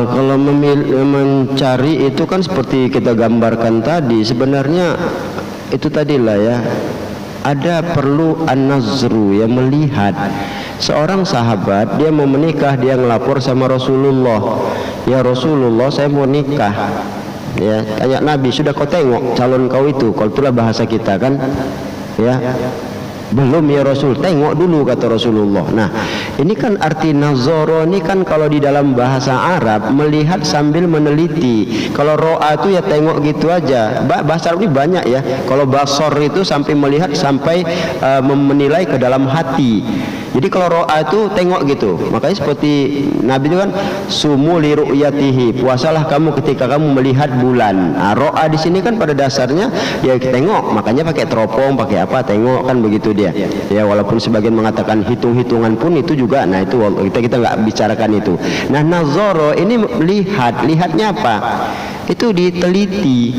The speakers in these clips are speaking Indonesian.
Kalau mencari itu kan seperti kita gambarkan tadi, sebenarnya itu tadilah ya, ada perlu an-nazru, yang melihat. Seorang sahabat dia mau menikah, dia ngelapor sama Rasulullah, ya Rasulullah saya mau nikah. Ya, tanya Nabi, sudah kau tengok calon kau itu? Kalau itulah bahasa kita kan, ya. Belum ya Rasul, tengok dulu kata Rasulullah. Nah, ini kan arti nazoro ini kan kalau di dalam bahasa Arab melihat sambil meneliti. Kalau ro'a itu ya tengok gitu aja. Bahasa Arab ini banyak ya. Kalau basor itu sampai melihat, sampai menilai ke dalam hati. Jadi kalau ro'a itu tengok gitu. Makanya seperti Nabi itu kan, sumu li ru'yatihi, puasalah kamu ketika kamu melihat bulan. Nah, ro'a di sini kan pada dasarnya ya tengok, makanya pakai teropong, pakai apa, tengok kan begitu dia. Ya walaupun sebagian mengatakan hitung-hitungan pun itu juga. Nah itu kita nggak bicarakan itu. Nah nazoro ini lihatnya apa? Itu diteliti.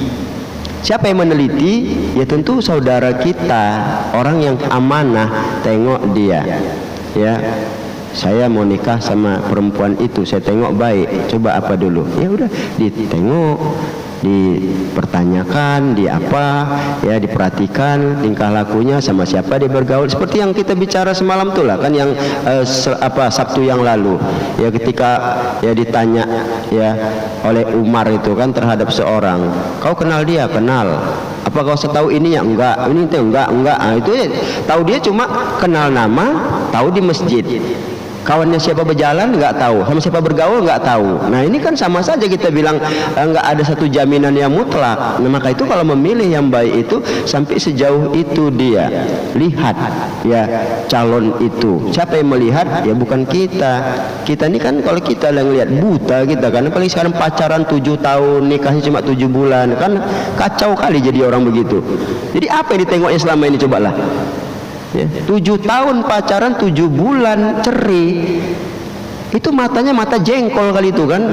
Siapa yang meneliti? Ya tentu saudara kita, orang yang amanah. Tengok dia, ya saya mau nikah sama perempuan itu, saya tengok baik, coba apa dulu? Ya udah ditengok, dipertanyakan, di apa, ya diperhatikan tingkah lakunya, sama siapa dia bergaul, seperti yang kita bicara semalam tuh lah kan, yang Sabtu yang lalu ya, ketika ya ditanya ya oleh Umar itu kan terhadap seorang, kau kenal dia? Kenal. Apa kau setahu ini ya? Enggak. Ini itu enggak. Nah, itu ya, tahu dia cuma kenal nama, tahu di masjid. Kawannya siapa berjalan nggak tahu, sama siapa bergaul nggak tahu. Nah ini kan sama saja kita bilang nggak ada satu jaminan yang mutlak. Nah, maka itu kalau memilih yang baik itu sampai sejauh itu dia lihat ya calon itu. Siapa yang melihat? Ya bukan kita. Kita ini kan kalau kita yang lihat buta kita kan. Paling sekarang pacaran 7 tahun, nikahnya cuma 7 bulan kan, kacau kali jadi orang begitu. Jadi apa yang ditengoknya selama ini, cobalah. Ya, 7 tahun pacaran, 7 bulan cerai, itu matanya mata jengkol kali itu kan,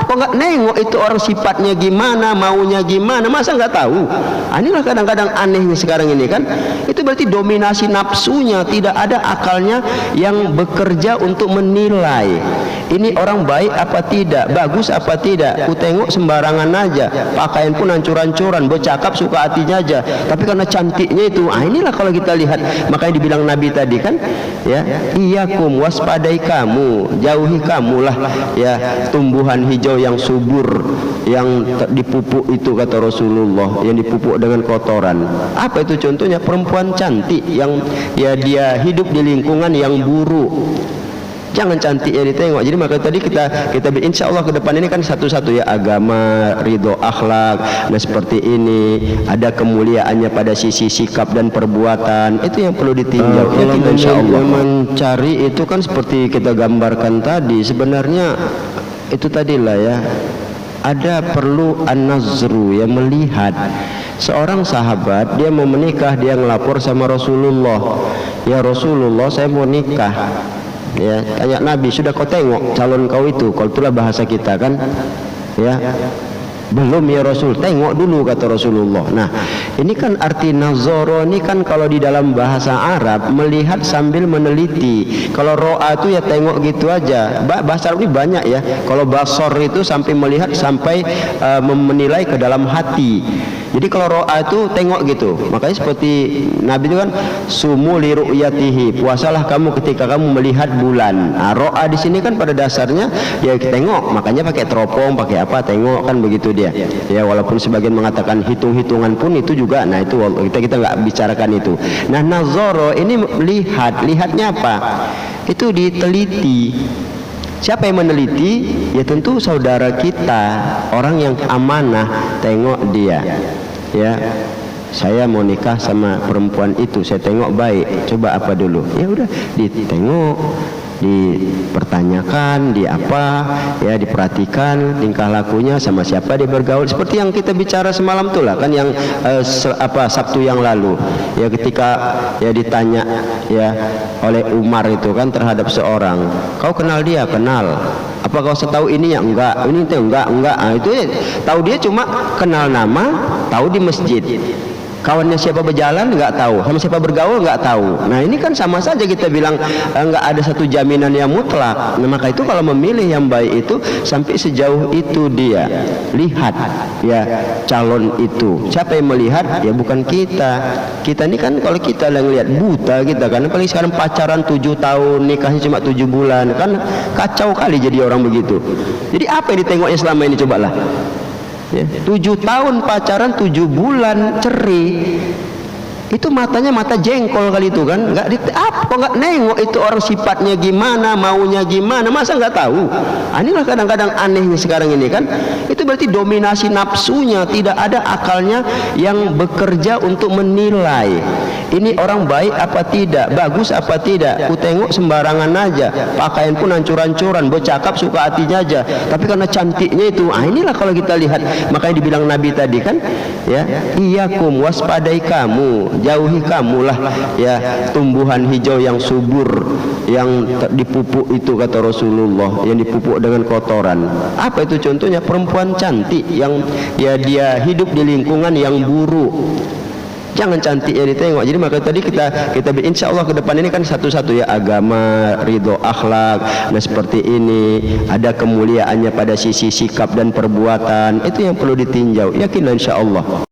kok nggak nengok itu orang sifatnya gimana, maunya gimana, masa nggak tahu? Inilah kadang-kadang anehnya sekarang ini kan, itu berarti dominasi nafsunya, tidak ada akalnya yang bekerja untuk menilai ini orang baik apa tidak, bagus apa tidak. Ku tengok sembarangan aja, pakaian pun hancur-hancuran, bercakap suka hatinya aja, tapi karena cantiknya itu. Inilah kalau kita lihat, makanya dibilang Nabi tadi kan, ya iyakum, waspadai kamu, jauhi kamulah ya tumbuhan hijau yang subur, yang dipupuk itu kata Rasulullah, yang dipupuk dengan kotoran. Apa itu contohnya? Perempuan cantik yang ya dia hidup di lingkungan yang buruk. Jangan cantiknya ditengok. Jadi maka tadi kita insya Allah ke depan ini kan satu-satu ya, agama, ridho, akhlak. Nah seperti ini ada kemuliaannya pada sisi sikap dan perbuatan, itu yang perlu ditinjau. Kalau insya Allah mencari itu kan seperti kita gambarkan tadi, sebenarnya itu tadilah ya, ada perlu an-nazru, yang melihat. Seorang sahabat dia mau menikah, dia ngelapor sama Rasulullah, ya Rasulullah saya mau nikah. Ya, tanya Nabi, sudah kau tengok calon kau itu? Kalau itulah bahasa kita kan, ya belum ya Rasul, tengok dulu kata Rasulullah. Nah ini kan arti nazoro ini kan kalau di dalam bahasa Arab melihat sambil meneliti. Kalau ro'a itu ya tengok gitu aja. Bahasa Arab ini banyak ya. Kalau basor itu sampai melihat, sampai menilai ke dalam hati. Jadi kalau ro'a itu tengok gitu. Makanya seperti Nabi itu kan, sumu li ru'yatihi, puasalah kamu ketika kamu melihat bulan. Nah, ro'a di sini kan pada dasarnya ya tengok, makanya pakai teropong, pakai apa, tengok kan begitu dia. Ya walaupun sebagian mengatakan hitung-hitungan pun itu juga. Nah itu kita nggak bicarakan itu. Nah nazoro ini lihatnya apa? Itu diteliti. Siapa yang meneliti? Ya tentu saudara kita, orang yang amanah. Tengok dia, ya saya mau nikah sama perempuan itu, saya tengok baik, coba apa dulu? Ya udah ditengok, dipertanyakan, diperhatikan tingkah lakunya, sama siapa dia bergaul, seperti yang kita bicara semalam itulah kan, yang Sabtu yang lalu ya, ketika ya ditanya ya oleh Umar itu kan terhadap seorang, kau kenal dia? Kenal. Apa kau setahu ini? Ya enggak. Ini tuh enggak. Itu tahu dia cuma kenal nama, tahu di masjid. Kawannya siapa berjalan nggak tahu, sama siapa bergaul nggak tahu. Nah ini kan sama saja kita bilang nggak ada satu jaminan yang mutlak. Nah, maka itu kalau memilih yang baik itu sampai sejauh itu dia lihat ya calon itu. Siapa yang melihat? Ya bukan kita. Kita ini kan kalau kita yang lihat buta kita kan. Apalagi sekarang pacaran 7 tahun, nikahnya cuma 7 bulan kan, kacau kali jadi orang begitu. Jadi apa yang ditengoknya selama ini, cobalah. Ya, 7 tahun pacaran, 7 bulan cerai, itu matanya mata jengkol kali itu kan, nggak nengok itu orang sifatnya gimana, maunya gimana, masa nggak tahu? Inilah kadang-kadang anehnya sekarang ini kan, itu berarti dominasi nafsunya, tidak ada akalnya yang bekerja untuk menilai ini orang baik apa tidak, bagus apa tidak. Ku tengok sembarangan aja, pakaian pun hancur-hancuran, bercakap suka hatinya aja, tapi karena cantiknya itu. Inilah kalau kita lihat, makanya dibilang Nabi tadi kan ya, iyakum, waspadai kamu, jauhi kamulah ya tumbuhan hijau yang subur, yang dipupuk itu, kata Rasulullah, yang dipupuk dengan kotoran. Apa itu contohnya? Perempuan cantik yang ya dia hidup di lingkungan yang buruk. Jangan cantik ya ditengok. Jadi maka tadi kita insya Allah ke depan ini kan satu-satu ya, agama, ridho, akhlak. Nah seperti ini ada kemuliaannya pada sisi sikap dan perbuatan, itu yang perlu ditinjau. Yakinlah insya Allah.